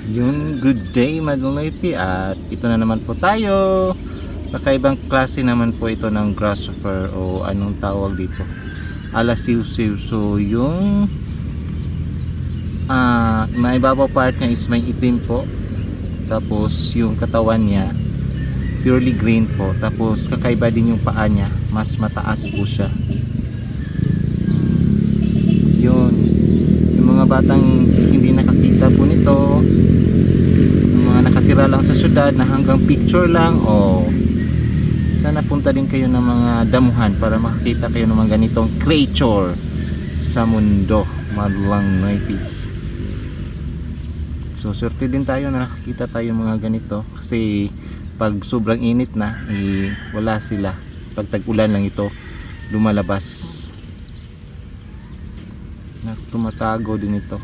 Yun, good day Manunoypi, at ito na naman po tayo. Kakaibang klase naman po ito ng grasshopper o anong tawag dito, alasiw-siw. So yung may ibabaw part niya is may itim po, tapos yung katawan niya purely green po, tapos kakaiba din yung paa niya, mas mataas po siya. Yun, yung mga batang hindi nakakita po nito, yung mga nakatira lang sa syudad na hanggang picture lang, sana punta din kayo ng mga damuhan para makakita kayo ng mga ganitong creature sa mundo, Manunoypi. So swerte din tayo na nakakita tayo mga ganito, kasi pag sobrang init na wala sila. Pag tag-ulan lang ito lumalabas. Tumatago din ito.